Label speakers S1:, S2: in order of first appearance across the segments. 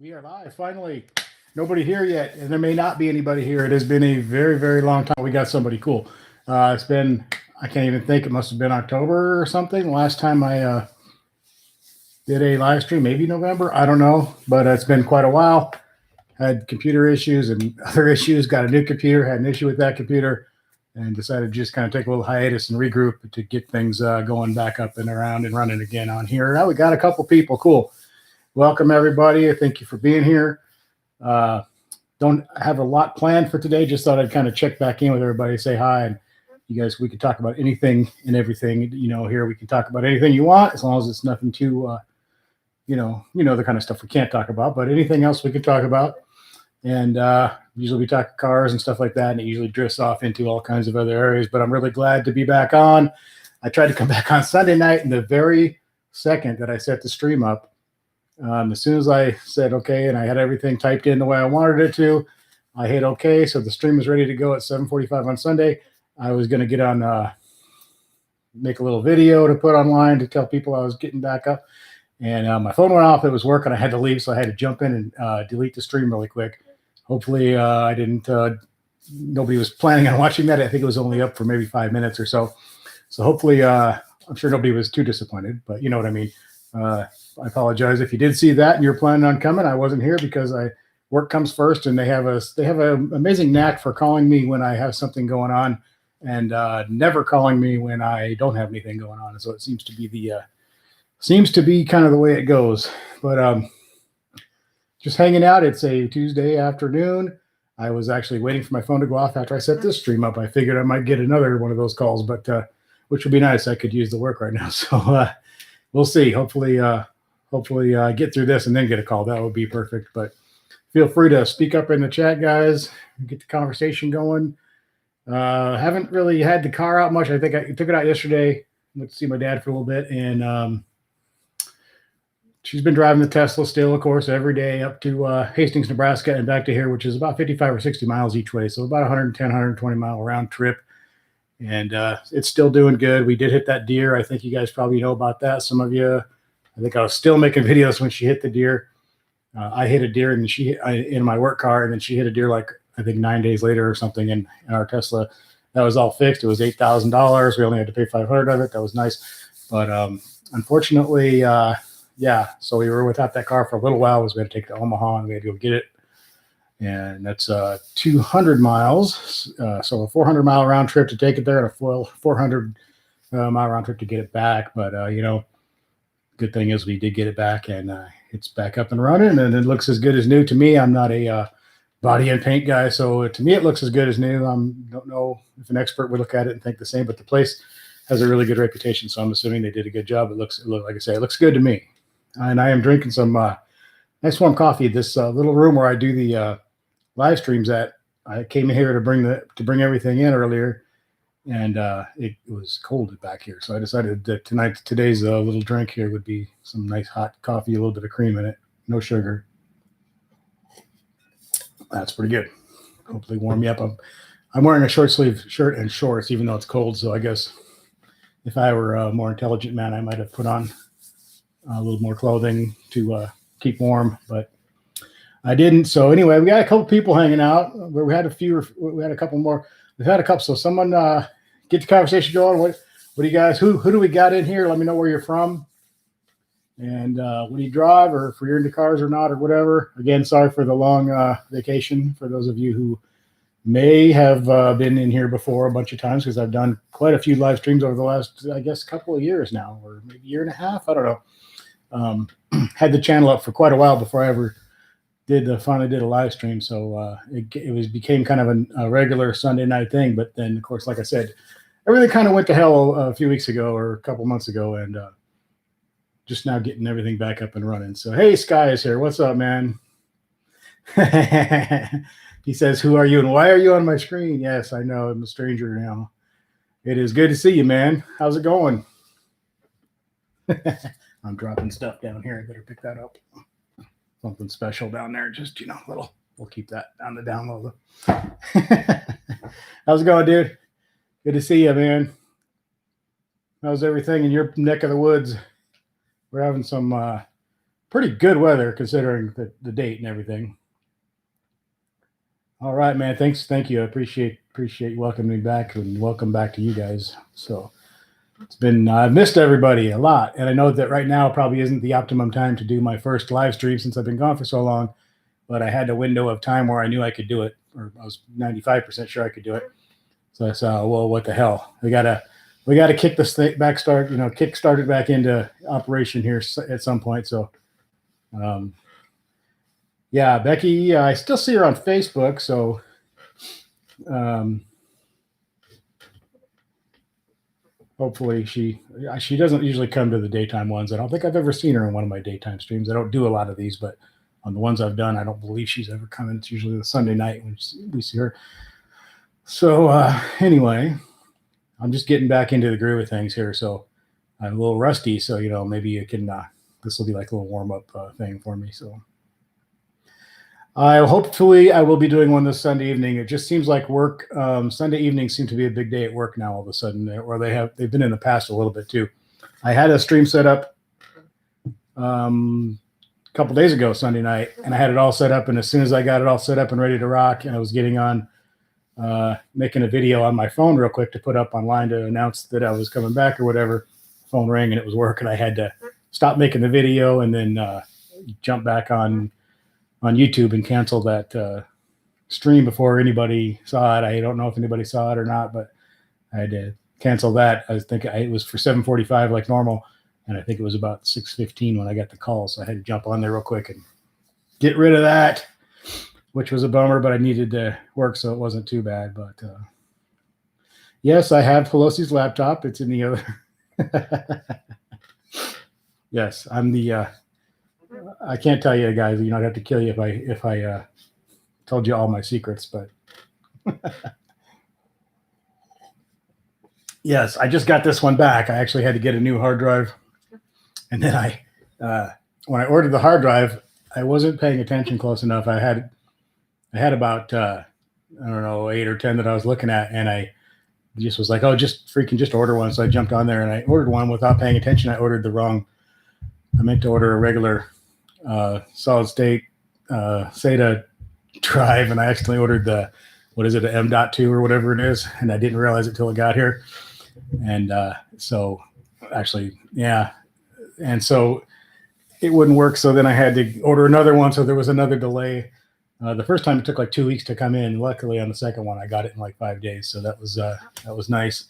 S1: We are live, finally. Nobody here yet, and there may not be anybody here. It has been a very, very long time. We got somebody cool. It's been, I can't even think, it must have been October or something. Last time I did a live stream, maybe November. I don't know, but it's been quite a while. Had computer issues and other issues, got a new computer, had an issue with that computer, and decided to just kind of take a little hiatus and regroup to get things going back up and around and running again on here. Now we got a couple people. Cool. Welcome, everybody. Thank you for being here. Uh, don't have a lot planned for today. Just thought I'd kind of check back in with everybody, say hi, and you guys. We can talk about anything and everything. Here we can talk about anything you want, as long as it's nothing too, the kind of stuff we can't talk about. But anything else we can talk about. And usually we talk cars and stuff like that, and it usually drifts off into all kinds of other areas. But I'm really glad to be back on. I tried to come back on Sunday night, and the very second that I set the stream up, as soon as I said okay and I had everything typed in the way I wanted it to, I hit okay. So the stream was ready to go at 7:45 on Sunday. I was going to get on, make a little video to put online to tell people I was getting back up. And my phone went off. It was working. I had to leave, so I had to jump in and delete the stream really quick. Hopefully I didn't, nobody was planning on watching that. I think it was only up for maybe 5 minutes or so. So hopefully, I'm sure nobody was too disappointed, but you know what I mean. I apologize if you did see that and you're planning on coming. I wasn't here because work comes first, and they have an amazing knack for calling me when I have something going on, and never calling me when I don't have anything going on. So it seems to be kind of the way it goes. But just hanging out. It's a Tuesday afternoon. I was actually waiting for my phone to go off after I set this stream up. I figured I might get another one of those calls, but which would be nice. I could use the work right now, so we'll see. Hopefully get through this and then get a call. That would be perfect. But feel free to speak up in the chat, guys. Get the conversation going. Haven't really had the car out much. I think I took it out yesterday. Went to see my dad for a little bit, and she's been driving the Tesla still, of course, every day up to Hastings, Nebraska, and back to here, which is about 55 or 60 miles each way. So about 110, 120 mile round trip. And it's still doing good. We did hit that deer. I think you guys probably know about that. Some of you, I think I was still making videos when she hit the deer. I hit a deer in my work car, and then she hit a deer like I think 9 days later or something in our Tesla. That was all fixed. It was $8,000. We only had to pay $500 of it. That was nice. But unfortunately, so we were without that car for a little while. We had to take it to Omaha, and we had to go get it. And that's 200 miles. So a 400-mile round trip to take it there, and a 400-mile round trip to get it back. But, good thing is we did get it back, and it's back up and running, and it looks as good as new to me. I'm not a body and paint guy, so to me it looks as good as new. I don't know if an expert would look at it and think the same, but the place has a really good reputation, so I'm assuming they did a good job. Like I say, it looks good to me. And I am drinking some nice warm coffee. This little room where I do the live streams at, I came in here to bring everything in earlier, and it was cold back here, so I decided that today's little drink here would be some nice hot coffee, a little bit of cream in it, no sugar. That's pretty good. Hopefully warm me up. I'm wearing a short sleeve shirt and shorts, even though it's cold. So I guess if I were a more intelligent man, I might have put on a little more clothing to keep warm, but I didn't. So anyway, we got a couple people hanging out. We had a couple more. We've had a couple. So someone get the conversation going. What do you guys? Who do we got in here? Let me know where you're from, and what do you drive, or if you're into cars or not, or whatever. Again, sorry for the long vacation. For those of you who may have been in here before a bunch of times, because I've done quite a few live streams over the last, I guess, couple of years now, or maybe a year and a half. I don't know. Had the channel up for quite a while before I ever finally did a live stream. So it became kind of a regular Sunday night thing. But then, of course, like I said, everything kind of went to hell a few weeks ago or a couple months ago, and just now getting everything back up and running. So, hey, Sky is here. What's up, man? He says, who are you and why are you on my screen? Yes, I know. I'm a stranger now. It is good to see you, man. How's it going? I'm dropping stuff down here. I better pick that up. Something special down there. Just, little. We'll keep that on the down low. How's it going, dude? Good to see you, man. How's everything in your neck of the woods? We're having some pretty good weather considering the date and everything. All right, man. Thank you. I appreciate you welcoming me back, and welcome back to you guys. So it's been I've missed everybody a lot, and I know that right now probably isn't the optimum time to do my first live stream since I've been gone for so long. But I had a window of time where I knew I could do it, or I was 95% sure I could do it. So I said, well, what the hell? We gotta kick this thing back, kick started back into operation here at some point. So, yeah, Becky, I still see her on Facebook. So, hopefully she doesn't usually come to the daytime ones. I don't think I've ever seen her in one of my daytime streams. I don't do a lot of these, but on the ones I've done, I don't believe she's ever come in. It's usually the Sunday night when we see her. So anyway, I'm just getting back into the groove of things here. So I'm a little rusty. So, maybe you can, this will be like a little warm up thing for me. So hopefully I will be doing one this Sunday evening. It just seems like work. Sunday evenings seem to be a big day at work now all of a sudden, or they've been in the past a little bit too. I had a stream set up a couple days ago, Sunday night, and I had it all set up. And as soon as I got it all set up and ready to rock, and I was getting on, making a video on my phone real quick to put up online to announce that I was coming back or whatever, phone rang and it was working. I had to stop making the video and then jump back on YouTube and cancel that stream before anybody saw it. I don't know if anybody saw it or not, but I had to cancel that. I was thinking it was for 7:45 like normal, and I think it was about 6:15 when I got the call, so I had to jump on there real quick and get rid of that, which was a bummer, but I needed to work, so it wasn't too bad. But yes, I have Pelosi's laptop. It's in the other. Yes, I'm the. I can't tell you guys. I'd have to kill you if I told you all my secrets. But yes, I just got this one back. I actually had to get a new hard drive, and then when I ordered the hard drive, I wasn't paying attention close enough. I had about I don't know 8 or 10 that I was looking at, and I just was like, oh, just order one. So I jumped on there and I ordered one without paying attention. I ordered the wrong. I meant to order a regular solid state SATA drive, and I accidentally ordered the the M.2 or whatever it is, and I didn't realize it till it got here. And so actually, yeah, and so it wouldn't work. So then I had to order another one. So there was another delay. The first time it took like 2 weeks to come in. Luckily, on the second one, I got it in like 5 days. So that was nice.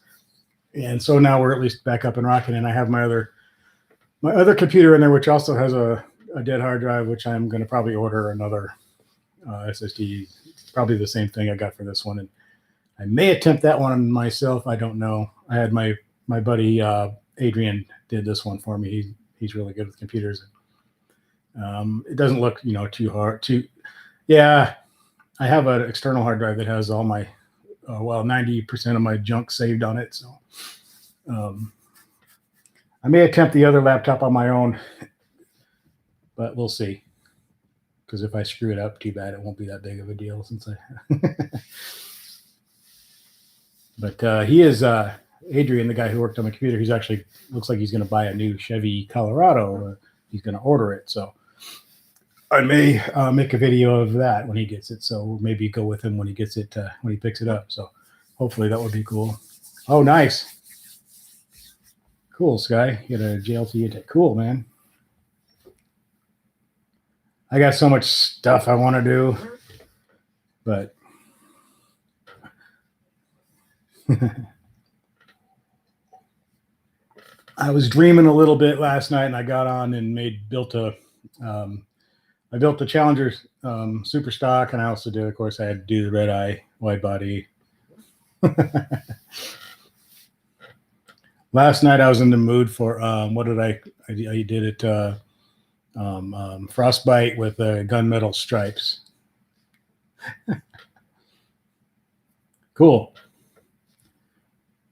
S1: And so now we're at least back up and rocking. And I have my other computer in there, which also has a dead hard drive, which I'm going to probably order another SSD. Probably the same thing I got for this one. And I may attempt that one myself. I don't know. I had my buddy Adrian did this one for me. He's really good with computers. It doesn't look too hard. Yeah, I have an external hard drive that has all my 90% of my junk saved on it. So I may attempt the other laptop on my own, but we'll see. Because if I screw it up too bad, it won't be that big of a deal since I. But he is Adrian, the guy who worked on my computer. He's actually looks like he's going to buy a new Chevy Colorado. He's going to order it, so I may make a video of that when he gets it. So maybe go with him when he gets it when he picks it up. So hopefully that would be cool. Oh, nice. Cool, Sky. You got a JLT intake. Cool, man. I got so much stuff I want to do, but I was dreaming a little bit last night, and I got on and built a Challenger super stock, and I also did, of course, I had to do the red eye wide body. Last night I was in the mood for what did I did it frostbite with gunmetal stripes. Cool.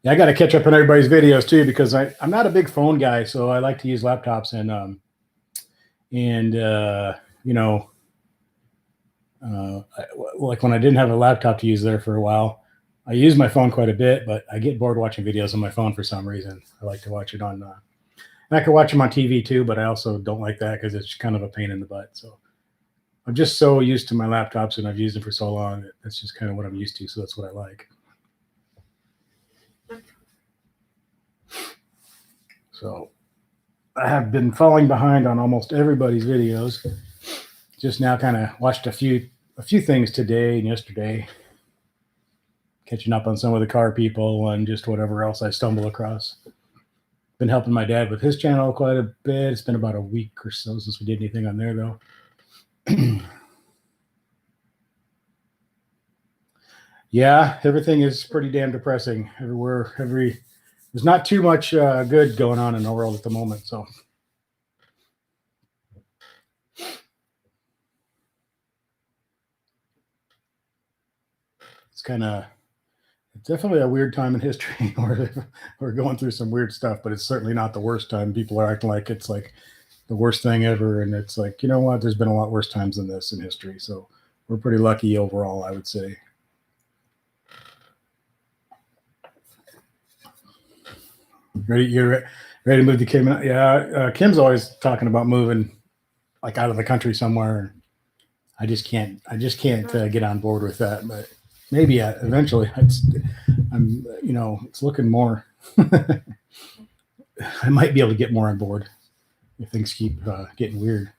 S1: Yeah, I got to catch up on everybody's videos too, because I'm not a big phone guy, so I like to use laptops and like when I didn't have a laptop to use there for a while, I use my phone quite a bit, but I get bored watching videos on my phone for some reason. I like to watch it on. And I could watch them on TV too, but I also don't like that because it's kind of a pain in the butt. So I'm just so used to my laptops and I've used them for so long that that's just kind of what I'm used to. So that's what I like. So I have been falling behind on almost everybody's videos. Just now kind of watched a few things today and yesterday, catching up on some of the car people and just whatever else I stumble across. Been helping my dad with his channel quite a bit. It's been about a week or so since we did anything on there though. Yeah, everything is pretty damn depressing everywhere. There's not too much good going on in the world at the moment. So it's definitely a weird time in history where we're going through some weird stuff, but it's certainly not the worst time. People are acting like it's like the worst thing ever. And it's like, you know what? There's been a lot worse times than this in history. So we're pretty lucky overall, I would say. You're ready to move to Kim? Yeah, Kim's always talking about moving, like out of the country somewhere. I just can't get on board with that. But maybe eventually, it's looking more. I might be able to get more on board if things keep getting weird.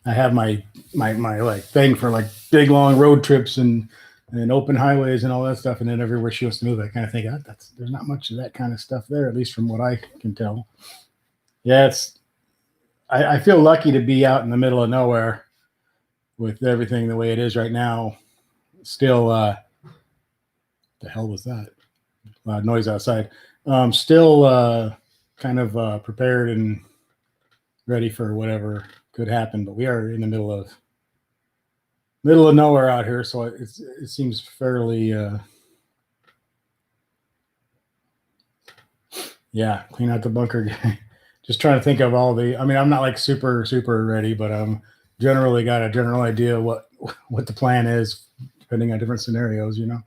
S1: I have my like thing for like big long road trips and open highways and all that stuff, and then everywhere she wants to move, I kind of think there's not much of that kind of stuff there, at least from what I can tell. Yeah, I feel lucky to be out in the middle of nowhere with everything the way it is right now. Still, the hell was that? Loud noise outside. Still kind of prepared and ready for whatever could happen, but we are in the middle of nowhere out here, so it seems fairly yeah, clean out the bunker. Just trying to think of all the, I mean, I'm not like super ready, but I'm generally got a general idea what the plan is depending on different scenarios, you know.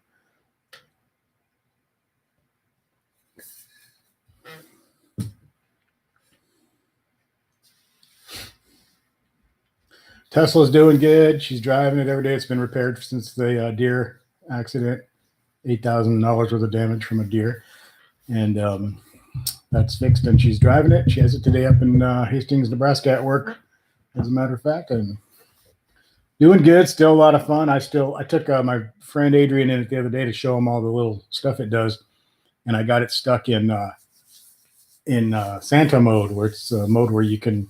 S1: Tesla's doing good. She's driving it every day. It's been repaired since the deer accident. $8,000 worth of damage from a deer, and that's fixed. And she's driving it. She has it today up in Hastings, Nebraska, at work. As a matter of fact, and doing good. Still a lot of fun. I took my friend Adrian in it the other day to show him all the little stuff it does, and I got it stuck in Santa mode, where it's a mode where you can.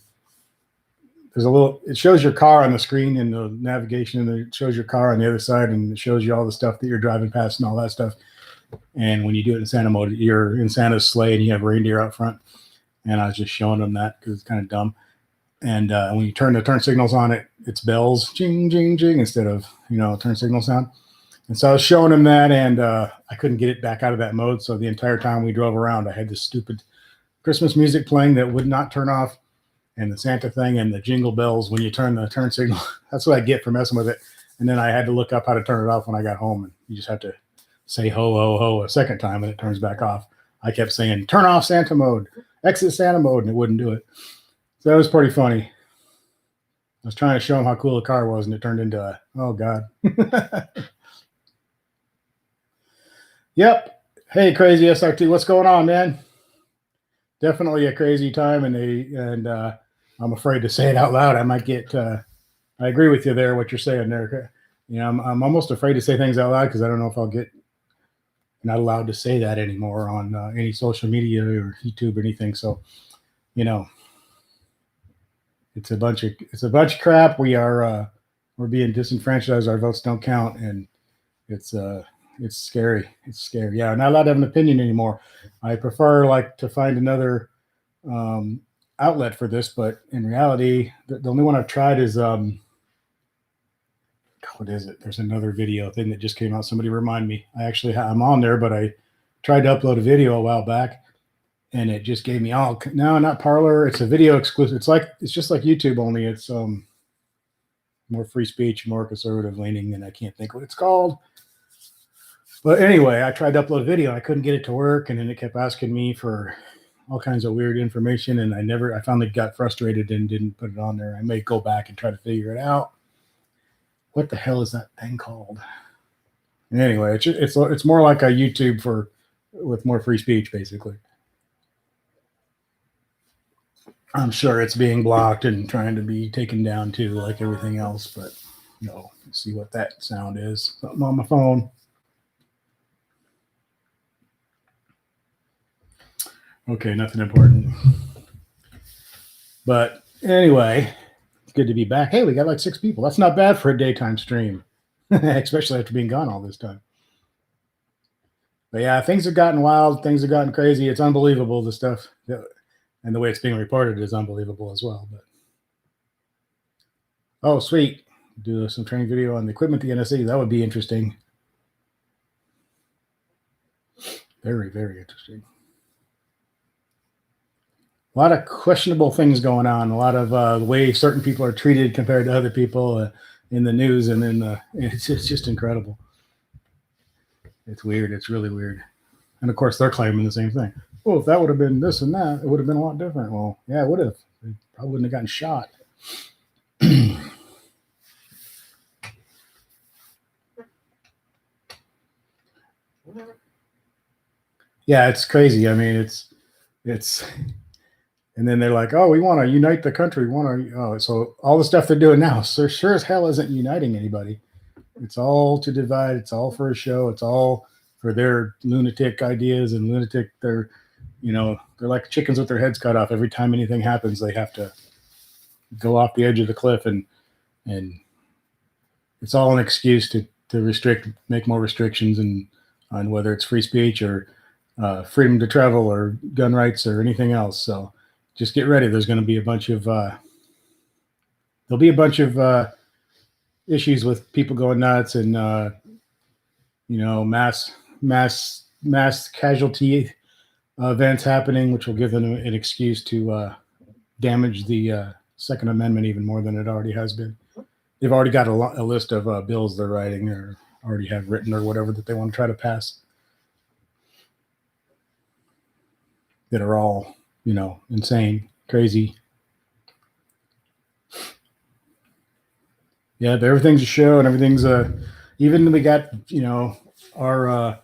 S1: It shows your car on the screen in the navigation, and it shows your car on the other side, and it shows you all the stuff that you're driving past and all that stuff. And when you do it in Santa mode, you're in Santa's sleigh and you have reindeer out front. And I was just showing them that because it's kind of dumb. And when you turn the turn signals on, it's bells, jing, jing, jing, instead of, turn signal sound. And so I was showing them that, and I couldn't get it back out of that mode. So the entire time we drove around, I had this stupid Christmas music playing that would not turn off, and the Santa thing and the jingle bells when you turn the turn signal. That's what I get for messing with it. And then I had to look up how to turn it off when I got home, and you just have to say ho, ho, ho a second time, and it turns back off. I kept saying, turn off Santa mode, exit Santa mode, and it wouldn't do it. So that was pretty funny. I was trying to show him how cool the car was, and it turned into oh, God. Yep. Hey, Crazy SRT, what's going on, man? Definitely a crazy time, and I'm afraid to say it out loud. I might get. I agree with you there. What you're saying there. I'm almost afraid to say things out loud because I don't know if I'll get not allowed to say that anymore on any social media or YouTube or anything. So, it's a bunch of crap. We're being disenfranchised. Our votes don't count, and it's scary. It's scary. Yeah, I'm not allowed to have an opinion anymore. I prefer to find another outlet for this, but in reality, the only one I've tried is what is it? There's another video thing that just came out. Somebody remind me. I'm on there, but I tried to upload a video a while back, and it just gave me no, not Parler. It's a video exclusive. It's just like YouTube, only it's more free speech, more conservative leaning, and I can't think what it's called. But anyway, I tried to upload a video. I couldn't get it to work, and then it kept asking me for all kinds of weird information, and I finally got frustrated and didn't put it on there. I may go back and try to figure it out. What the hell is that thing called? Anyway, it's more like a YouTube with more free speech, basically. I'm sure it's being blocked and trying to be taken down too, like everything else. But no, let's see what that sound is. Something on my phone. Okay, nothing important. But anyway, it's good to be back. Hey, we got like 6 people. That's not bad for a daytime stream, especially after being gone all this time. But yeah, things have gotten wild. Things have gotten crazy. It's unbelievable, the stuff. And the way it's being reported is unbelievable as well. But oh, sweet. Do some training video on the equipment, the NSE. That would be interesting. Very, very interesting. A lot of questionable things going on. A lot of the way certain people are treated compared to other people in the news, and then it's just incredible. It's weird. It's really weird. And of course, they're claiming the same thing. Well, if that would have been this and that, it would have been a lot different. Well, yeah, it would have. They probably wouldn't have gotten shot. Yeah, it's crazy. I mean, it's, and then they're like, oh, we want to unite the country. So all the stuff they're doing now, so sure as hell isn't uniting anybody. It's all to divide. It's all for a show. It's all for their lunatic ideas and they're like chickens with their heads cut off. Every time anything happens, they have to go off the edge of the cliff, and it's all an excuse to make more restrictions on whether it's free speech or freedom to travel or gun rights or anything else. So just get ready. There's going to be a bunch of issues with people going nuts and mass casualty events happening, which will give them an excuse to damage the Second Amendment even more than it already has been. They've already got a list of bills they're writing or already have written or whatever that they want to try to pass that are all, insane, crazy. Yeah, everything's a show and everything's even we got, our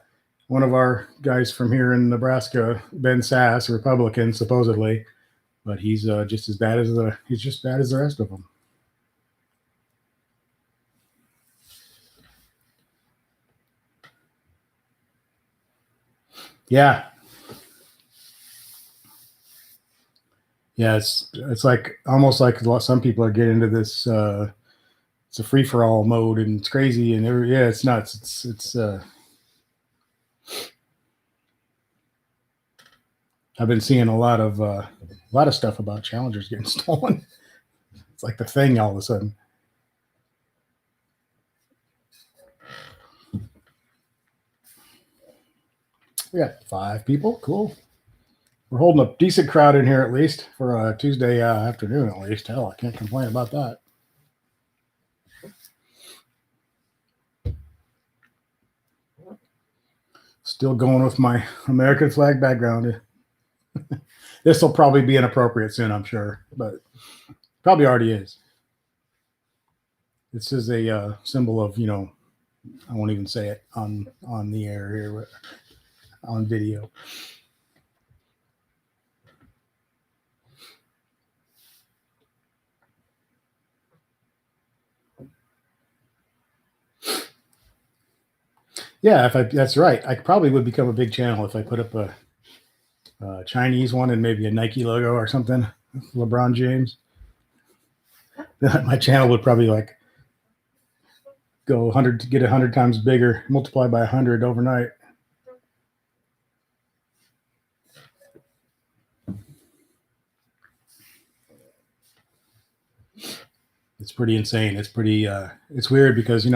S1: one of our guys from here in Nebraska, Ben Sass, a Republican, supposedly, but he's just as bad as the rest of them. Yeah. Yeah, it's like almost like some people are getting into this it's a free-for-all mode and it's crazy and it's nuts. It's I've been seeing a lot of stuff about Challengers getting stolen. It's like the thing all of a sudden. We got 5 people. Cool. We're holding a decent crowd in here at least for a Tuesday afternoon at least. Hell, I can't complain about that. Still going with my American flag background. This will probably be inappropriate soon, I'm sure, but probably already is. This is a symbol of, I won't even say it on the air here, but on video. Yeah, that's right. I probably would become a big channel if I put up a Chinese one and maybe a Nike logo or something. LeBron James. My channel would probably go 100 to get 100 times bigger, multiply by 100 overnight. It's pretty insane. It's pretty it's weird because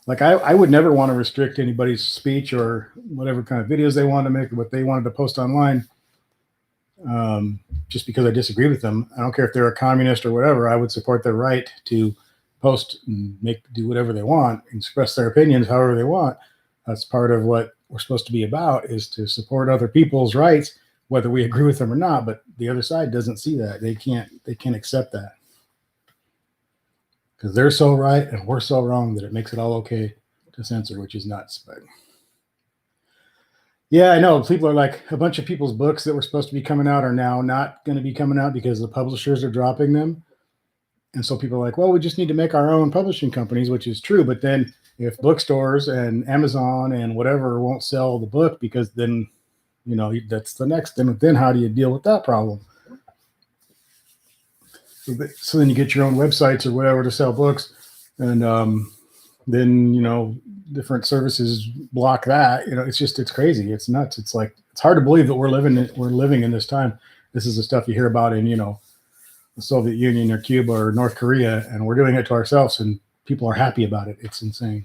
S1: I would never want to restrict anybody's speech or whatever kind of videos they want to make or what they wanted to post online. Just because I disagree with them. I don't care if they're a communist or whatever. I would support their right to post and do whatever they want, express their opinions however they want. That's part of what we're supposed to be about, is to support other people's rights, whether we agree with them or not. But the other side doesn't see that. They can't accept that, because they're so right and we're so wrong that it makes it all okay to censor, which is nuts. But yeah, I know people are like, a bunch of people's books that were supposed to be coming out are now not going to be coming out because the publishers are dropping them. And so people are like, well, we just need to make our own publishing companies, which is true. But then if bookstores and Amazon and whatever won't sell the book, because then, that's the next. Then how do you deal with that problem? So then you get your own websites or whatever to sell books. And then, different services block that. It's crazy. It's nuts. It's like, it's hard to believe that we're living in this time. This is the stuff you hear about in, the Soviet Union or Cuba or North Korea, and we're doing it to ourselves, and people are happy about it. It's insane.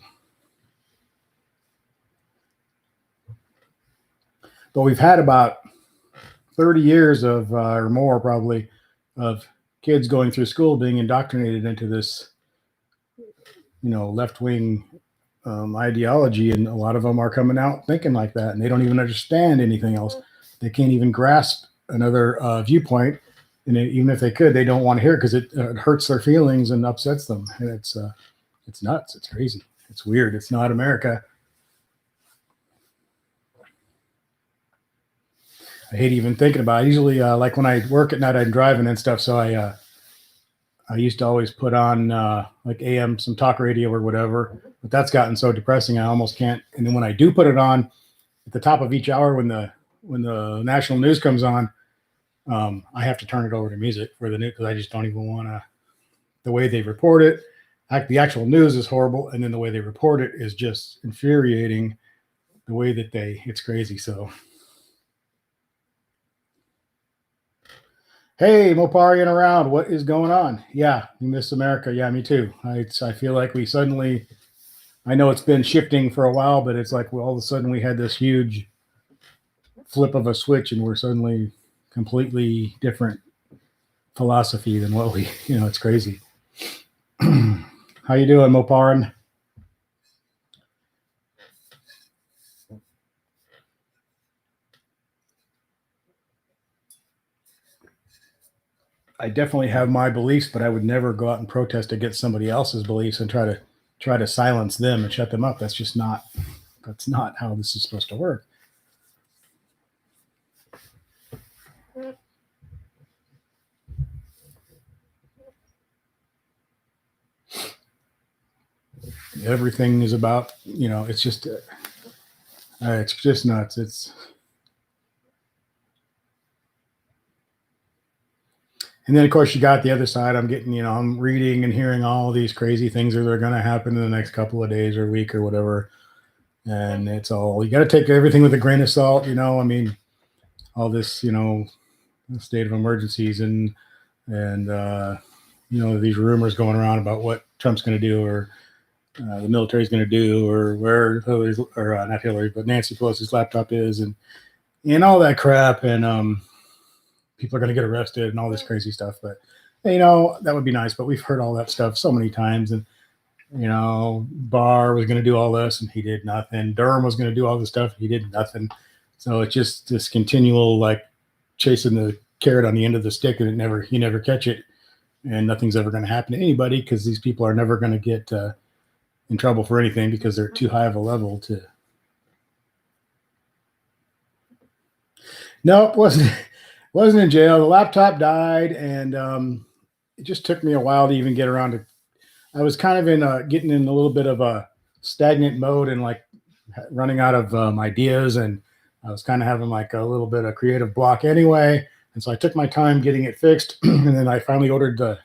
S1: But we've had about 30 years of, or more probably, of kids going through school being indoctrinated into this, left-wing ideology, and a lot of them are coming out thinking like that, and they don't even understand anything else. They can't even grasp another viewpoint. And even if they could, they don't want to hear it because it hurts their feelings and upsets them. And it's nuts. It's crazy. It's weird. It's not America. I hate even thinking about it. Usually, like when I work at night, I'm driving and stuff. So I used to always put on like AM, some talk radio or whatever. But that's gotten so depressing, I almost can't. And then when I do put it on at the top of each hour, when the national news comes on, I have to turn it over to music for the news, because I just don't even want to. The way they report it, the actual news is horrible, and then the way they report it is just infuriating. The way that it's crazy. So, hey, Moparian around, what is going on? Yeah, you miss America. Yeah, me too. I feel like we suddenly, I know it's been shifting for a while, but it's like all of a sudden we had this huge flip of a switch, and we're suddenly completely different philosophy than what we, it's crazy. How you doing, Moparan? I definitely have my beliefs, but I would never go out and protest against somebody else's beliefs and try to silence them and shut them up. That's not how this is supposed to work. Everything is about, it's just nuts. And then of course you got the other side. I'm getting, I'm reading and hearing all these crazy things that are going to happen in the next couple of days or week or whatever. And it's all, you got to take everything with a grain of salt, I mean, all this, state of emergencies and these rumors going around about what Trump's going to do, or the military's going to do, or where Hillary's, or not Hillary, but Nancy Pelosi's laptop is, and all that crap. And people are going to get arrested and all this crazy stuff. But, that would be nice. But we've heard all that stuff so many times. And, Barr was going to do all this and he did nothing. Durham was going to do all this stuff. He did nothing. So it's just this continual, like, chasing the carrot on the end of the stick, and you never catch it. And nothing's ever going to happen to anybody, because these people are never going to get in trouble for anything, because they're too high of a level to. No, it wasn't in jail. The laptop died, and it just took me a while to even get around to. I was kind of getting in a little bit of a stagnant mode, and like running out of ideas, and I was kind of having like a little bit of creative block anyway. And so I took my time getting it fixed, and then I finally ordered the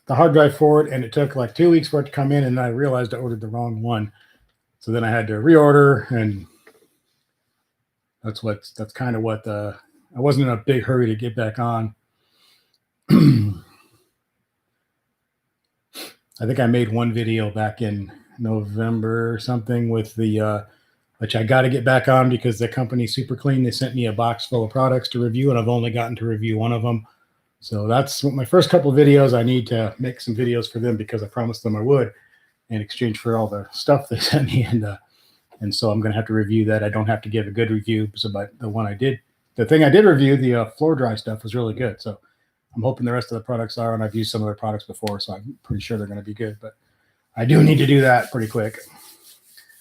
S1: hard drive for it, and it took like 2 weeks for it to come in, and I realized I ordered the wrong one. So then I had to reorder, and that's kind of what I wasn't in a big hurry to get back on. I think I made one video back in November or something with the which I got to get back on, because the company's super clean. They sent me a box full of products to review, and I've only gotten to review one of them. So that's my first couple of videos. I need to make some videos for them because I promised them I would in exchange for all the stuff they sent me. And so I'm going to have to review that. I don't have to give a good review. So, but the thing I did review, the floor dry stuff was really good. So I'm hoping the rest of the products are, and I've used some of their products before, so I'm pretty sure they're going to be good. But I do need to do that pretty quick.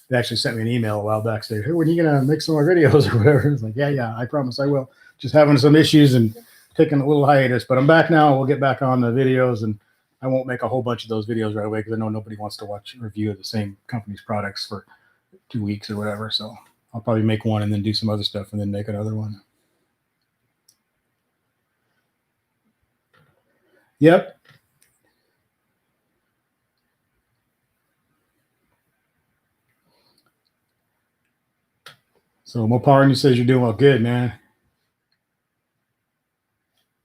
S1: They actually sent me an email a while back saying, hey, when are you going to make some more videos or whatever? It's like, yeah, I promise I will. Just having some issues and taking a little hiatus, but I'm back now. We'll get back on the videos, and I won't make a whole bunch of those videos right away because I know nobody wants to watch a review of the same company's products for 2 weeks or whatever. So I'll probably make one and then do some other stuff and then make another one. Yep. So Mopar, and you says you're doing well. Good, man.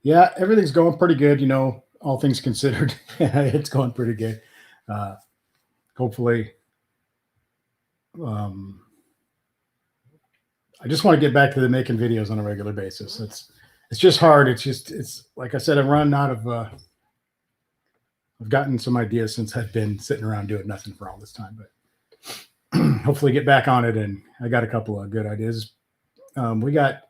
S1: Yeah, everything's going pretty good. You know, all things considered, it's going pretty good. Hopefully, I just want to get back to the making videos on a regular basis. It's just hard. It's like I said, I've run out of. I've gotten some ideas since I've been sitting around doing nothing for all this time, but hopefully get back on it. And I got a couple of good ideas. We got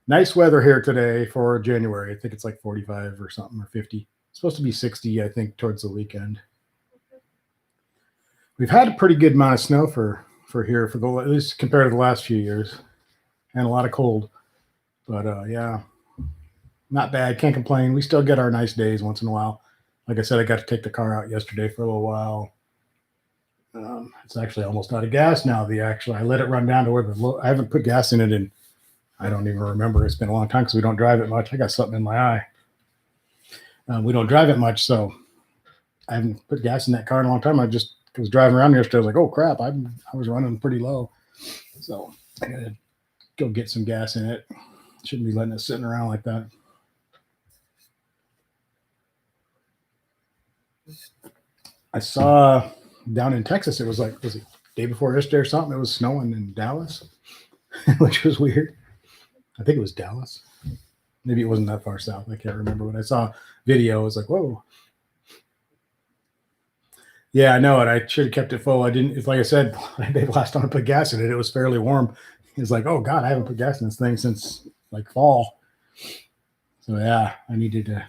S1: nice weather here today for January. I think it's like 45 or something, or 50. It's supposed to be 60, I think, towards the weekend. We've had a pretty good amount of snow for here, at least compared to the last few years, and a lot of cold. But yeah, not bad. Can't complain. We still get our nice days once in a while. Like I said, I got to take the car out yesterday for a little while. It's actually almost out of gas now. I let it run down to where I haven't put gas in it, and I don't even remember. It's been a long time because we don't drive it much. I got something in my eye. We don't drive it much, so I haven't put gas in that car in a long time. I just was driving around yesterday. I was like, oh crap, I was running pretty low, so I gotta go get some gas in it. Shouldn't be letting it sitting around like that. I saw down in Texas, was it day before yesterday or something? It was snowing in Dallas, which was weird. I think it was Dallas. Maybe it wasn't that far south. I can't remember. When I saw video, I was like, whoa. Yeah, I know it. I should have kept it full. I didn't. It's like I said, last time I put gas in it, it was fairly warm. It's like, oh God, I haven't put gas in this thing since like fall. So yeah, I needed to.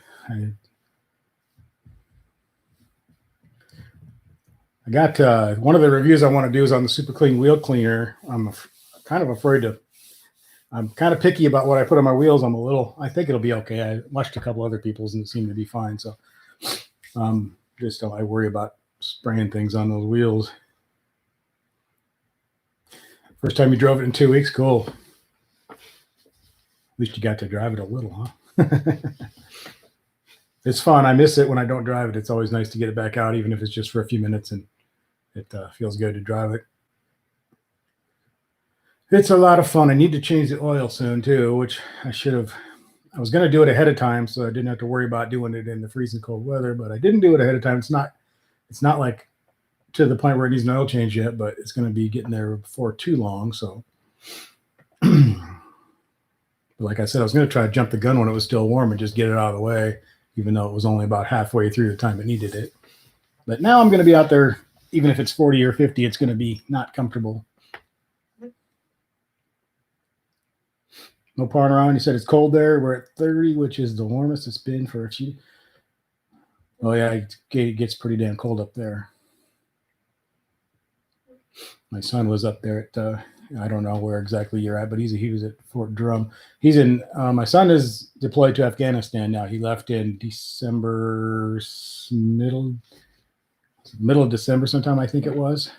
S1: I got one of the reviews I want to do is on the super clean wheel cleaner. I'm kind of afraid to. I'm kind of picky about what I put on my wheels. I think it'll be okay. I watched a couple other people's and it seemed to be fine. So just I worry about spraying things on those wheels. First time you drove it in 2 weeks, cool. At least you got to drive it a little, huh? It's fun. I miss it when I don't drive it. It's always nice to get it back out, even if it's just for a few minutes, and it feels good to drive it. It's a lot of fun. I need to change the oil soon too, which I should have. I was going to do it ahead of time, so I didn't have to worry about doing it in the freezing cold weather. But I didn't do it ahead of time. It's not like to the point where it needs an oil change yet, but it's going to be getting there before too long. So, like I said, I was going to try to jump the gun when it was still warm and just get it out of the way, even though it was only about halfway through the time it needed it. But now I'm going to be out there, even if it's 40 or 50, it's going to be not comfortable. No part around. He said it's cold there. We're at 30, which is the warmest it's been for a few. Oh yeah, it gets pretty damn cold up there. My son was up there at I don't know where exactly you're at, but he was at Fort Drum. He's in. My son is deployed to Afghanistan now. He left in December, middle of December sometime, I think it was.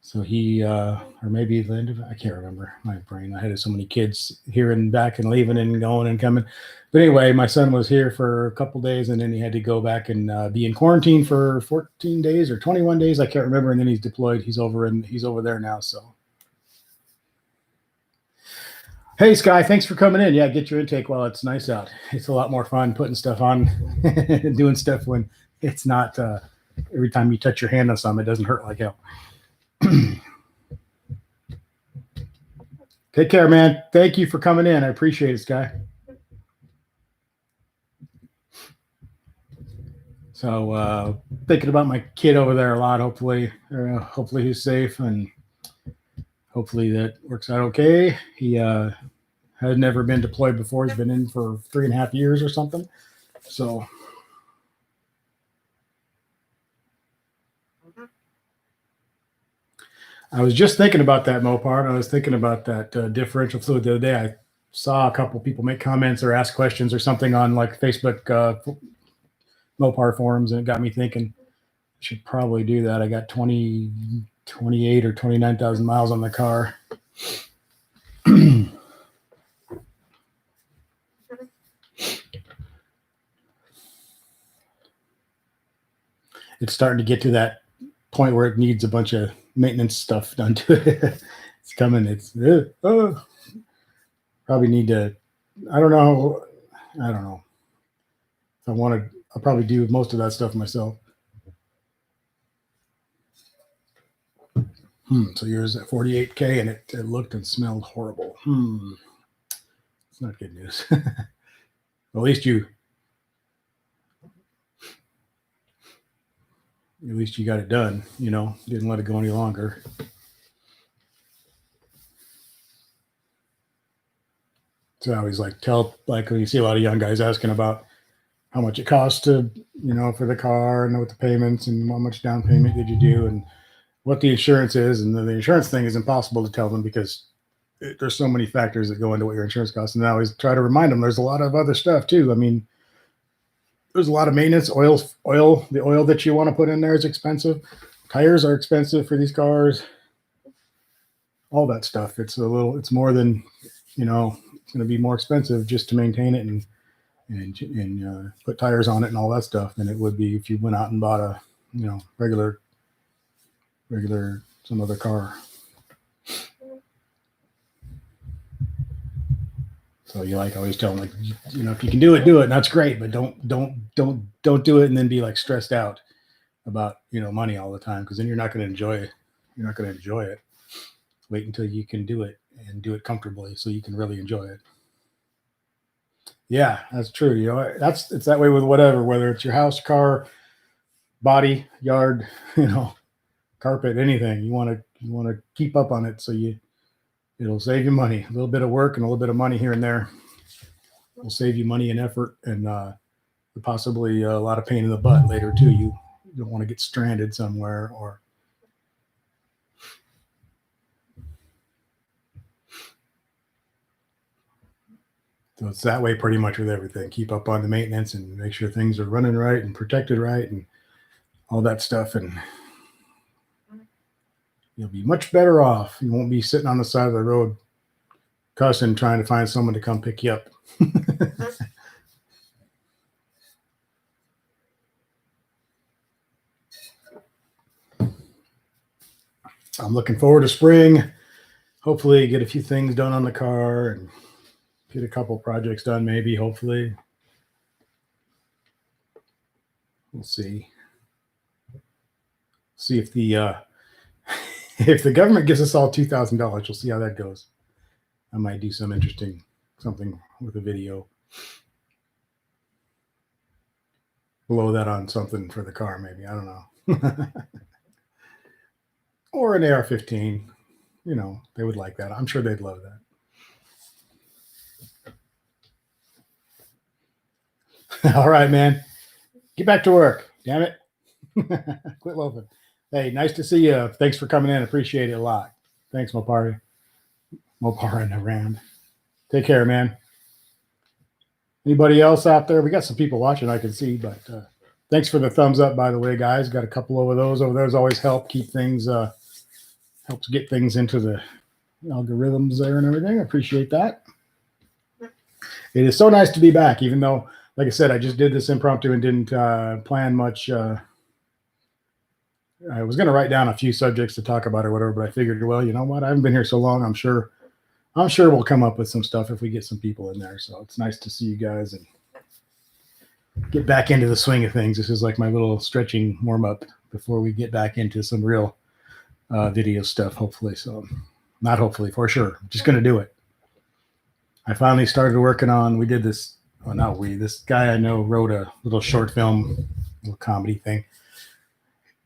S1: So he, or maybe the end of it, I can't remember. My brain, I had so many kids here and back and leaving and going and coming. But anyway, my son was here for a couple days, and then he had to go back and be in quarantine for 14 days or 21 days. I can't remember. And then he's deployed. He's over there now. So, hey, Sky, thanks for coming in. Yeah, get your intake while it's nice out. It's a lot more fun putting stuff on and doing stuff when it's not every time you touch your hand on something, it doesn't hurt like hell. Take care, man. Thank you for coming in. I appreciate it, Sky. So thinking about my kid over there a lot. Hopefully he's safe, and hopefully that works out okay. He had never been deployed before. He's been in for 3.5 years or something. So I was just thinking about that Mopar, and I was thinking about that differential fluid the other day. I saw a couple people make comments or ask questions or something on like Facebook Mopar forums, and it got me thinking I should probably do that. I got 28 or 29,000 miles on the car. It's starting to get to that point where it needs a bunch of maintenance stuff done to it. It's coming. It's probably need to. I don't know. If I want to, I'll probably do most of that stuff myself. So yours at 48K, and it looked and smelled horrible. It's not good news. At least you got it done. Didn't let it go any longer. So I always like when you see a lot of young guys asking about how much it costs to, for the car, and what the payments and how much down payment did you do, and what the insurance is. And the insurance thing is impossible to tell them because there's so many factors that go into what your insurance costs. And I always try to remind them there's a lot of other stuff too. I mean, there's a lot of maintenance. The oil that you want to put in there is expensive. Tires are expensive for these cars. All that stuff. It's more than, it's going to be more expensive just to maintain it and put tires on it and all that stuff than it would be if you went out and bought a, regular some other car. So I always tell them, if you can do it, do it. And that's great, but don't do it and then be like stressed out about, money all the time. Cause then you're not going to enjoy it. You're not going to enjoy it. Wait until you can do it and do it comfortably so you can really enjoy it. Yeah, that's true. It's that way with whether it's your house, car, body, yard, carpet, anything. You want to keep up on it so it'll save you money. A little bit of work and a little bit of money here and there will save you money and effort, and possibly a lot of pain in the butt later too. You don't want to get stranded somewhere or. So it's that way pretty much with everything. Keep up on the maintenance and make sure things are running right and protected right and all that stuff. And you'll be much better off. You won't be sitting on the side of the road cussing, trying to find someone to come pick you up. I'm looking forward to spring. Hopefully get a few things done on the car and get a couple projects done, maybe, hopefully. We'll see. See if if the government gives us all $2,000, we'll see how that goes. I might do something with a video. Blow that on something for the car, maybe. I don't know. Or an AR-15. They would like that. I'm sure they'd love that. All right, man. Get back to work. Damn it. Quit loafing. Hey, nice to see you. Thanks for coming in. Appreciate it a lot. Thanks, Mopar and around. Take care, man. Anybody else out there? We got some people watching, I can see, but thanks for the thumbs up, by the way, guys. Got a couple over those. Always help keep things, helps get things into the algorithms there and everything. I appreciate that. It is so nice to be back, even though, like I said, I just did this impromptu and didn't plan much. I was going to write down a few subjects to talk about or whatever, but I figured, well, you know what? I haven't been here so long. I'm sure we'll come up with some stuff if we get some people in there. So it's nice to see you guys and get back into the swing of things. This is like my little stretching warm up before we get back into some real video stuff, hopefully. So not hopefully, for sure. I'm just going to do it. I finally started working on, we did this. Oh, not we. This guy I know wrote a little short film little comedy thing.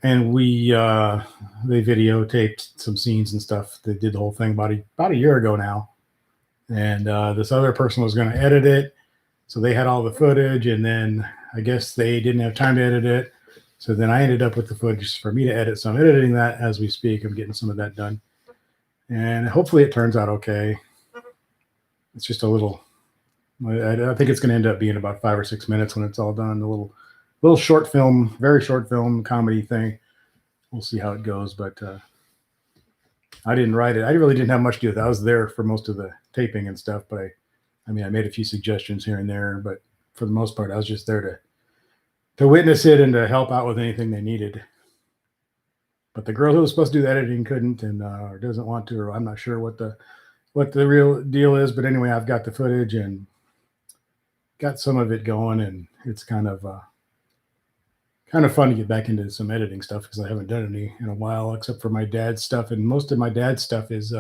S1: And we they videotaped some scenes and stuff. They did the whole thing about a year ago now. And this other person was going to edit it. So they had all the footage, and then I guess they didn't have time to edit it. So then I ended up with the footage for me to edit. So I'm editing that as we speak. I'm getting some of that done. And hopefully it turns out okay. It's just a little, I think it's going to end up being about 5 or 6 minutes when it's all done. A little short film, very short film comedy thing. We'll see how it goes. But I didn't write it. I really didn't have much to do with it. I was there for most of the taping and stuff. But I made a few suggestions here and there. But for the most part, I was just there to witness it and to help out with anything they needed. But the girl who was supposed to do the editing couldn't, and or doesn't want to, or I'm not sure what the real deal is. But anyway, I've got the footage and got some of it going, and it's kind of fun to get back into some editing stuff because I haven't done any in a while, except for my dad's stuff. And most of my dad's stuff is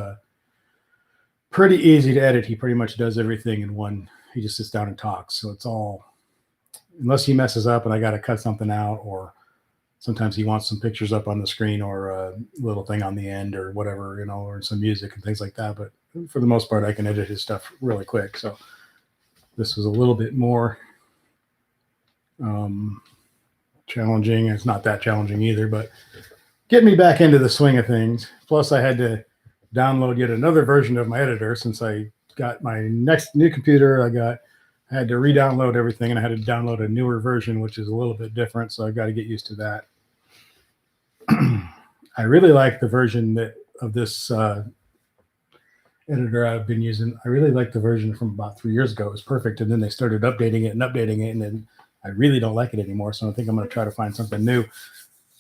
S1: pretty easy to edit. He pretty much does everything in one. He just sits down and talks. So it's all, unless he messes up and I got to cut something out, or sometimes he wants some pictures up on the screen or a little thing on the end or whatever, or some music and things like that. But for the most part, I can edit his stuff really quick. So this was a little bit more challenging. It's not that challenging either, but getting me back into the swing of things. Plus, I had to download yet another version of my editor since I got my next new computer. I had to re-download everything, and I had to download a newer version, which is a little bit different. So I've got to get used to that. I really like the version of this editor I've been using. I really like the version from about 3 years ago. It was perfect, and then they started updating it, and then I really don't like it anymore. So I think I'm going to try to find something new.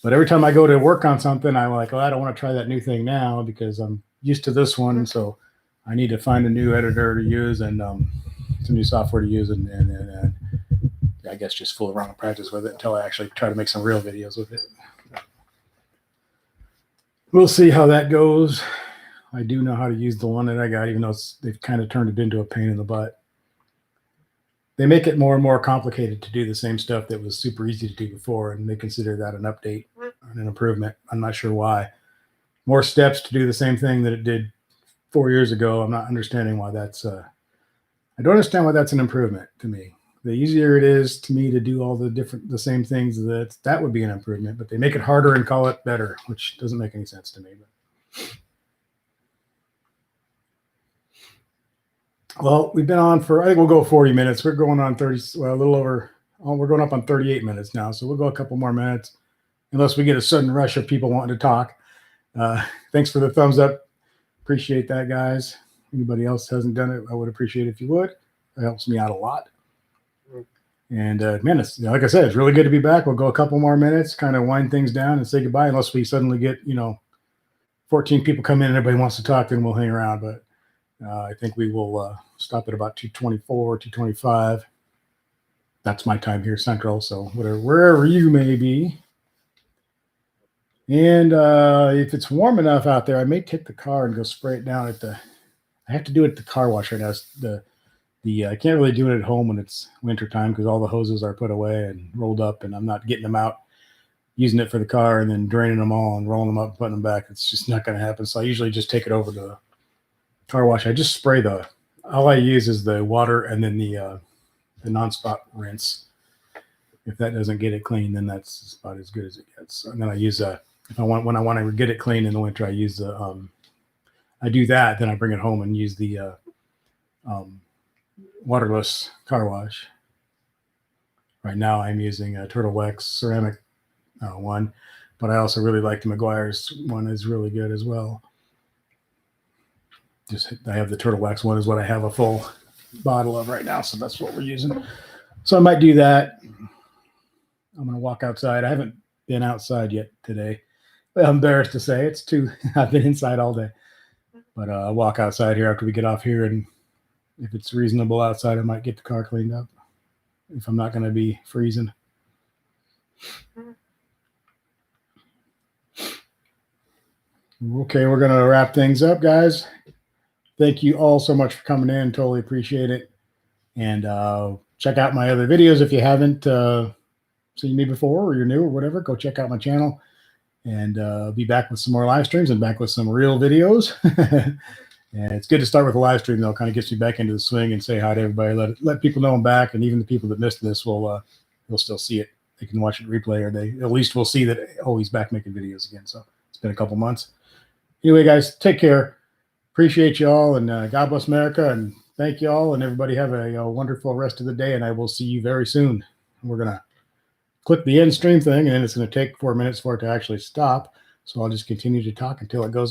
S1: But every time I go to work on something, I'm like, I don't want to try that new thing now because I'm used to this one. So I need to find a new editor to use and some new software to use, and I guess just fool around and practice with it until I actually try to make some real videos with it. We'll see how that goes. I do know how to use the one that I got, even though they've kind of turned it into a pain in the butt. They make it more and more complicated to do the same stuff that was super easy to do before, and they consider that an update and an improvement. I'm not sure why. More steps to do the same thing that it did 4 years ago. I'm not understanding why that's I don't understand why that's an improvement to me. The easier it is to me to do all the same things, that would be an improvement, but they make it harder and call it better, which doesn't make any sense to me. Well, we've been on for, I think we'll go 40 minutes. We're going on 30, well, a little over, we're going up on 38 minutes now. So we'll go a couple more minutes unless we get a sudden rush of people wanting to talk. Thanks for the thumbs up. Appreciate that, guys. Anybody else hasn't done it, I would appreciate it if you would. It helps me out a lot. And man, it's, like I said, it's really good to be back. We'll go a couple more minutes, kind of wind things down and say goodbye, unless we suddenly get 14 people come in and everybody wants to talk, then we'll hang around. But I think we will stop at about 2:24, 2:25. That's my time here, Central. So wherever you may be. And if it's warm enough out there, I may take the car and go spray it down at the. I have to do it at the car wash right now. I can't really do it at home when it's winter time because all the hoses are put away and rolled up, and I'm not getting them out, using it for the car, and then draining them all and rolling them up and putting them back. It's just not going to happen. So I usually just take it over to the car wash. I just spray all I use is the water and then the non-spot rinse. If that doesn't get it clean, then that's about as good as it gets. And then I use when I want to get it clean in the winter, I use I do that. Then I bring it home and use the waterless car wash. Right now I'm using a Turtle Wax ceramic one, but I also really like the Meguiar's one is really good as well. I have the Turtle Wax one is what I have a full bottle of right now, so that's what we're using. So I might do that. I'm going to walk outside. I haven't been outside yet today. I'm embarrassed to say I've been inside all day. But I'll walk outside here after we get off here, and if it's reasonable outside, I might get the car cleaned up if I'm not going to be freezing. Okay, we're going to wrap things up, guys. Thank you all so much for coming in. Totally appreciate it. And check out my other videos if you haven't. seen me before or you're new or whatever, go check out my channel. And be back with some more live streams and back with some real videos. And it's good to start with a live stream, though. Kind of gets you back into the swing and say hi to everybody. Let people know I'm back, and even the people that missed this will still see it. They can watch it replay, or they at least will see that, oh, he's back making videos again. So it's been a couple months. Anyway, guys, take care. Appreciate you all, and God bless America, and thank you all, and everybody have a wonderful rest of the day, and I will see you very soon. We're going to click the end stream thing, and then it's going to take 4 minutes for it to actually stop. So I'll just continue to talk until it goes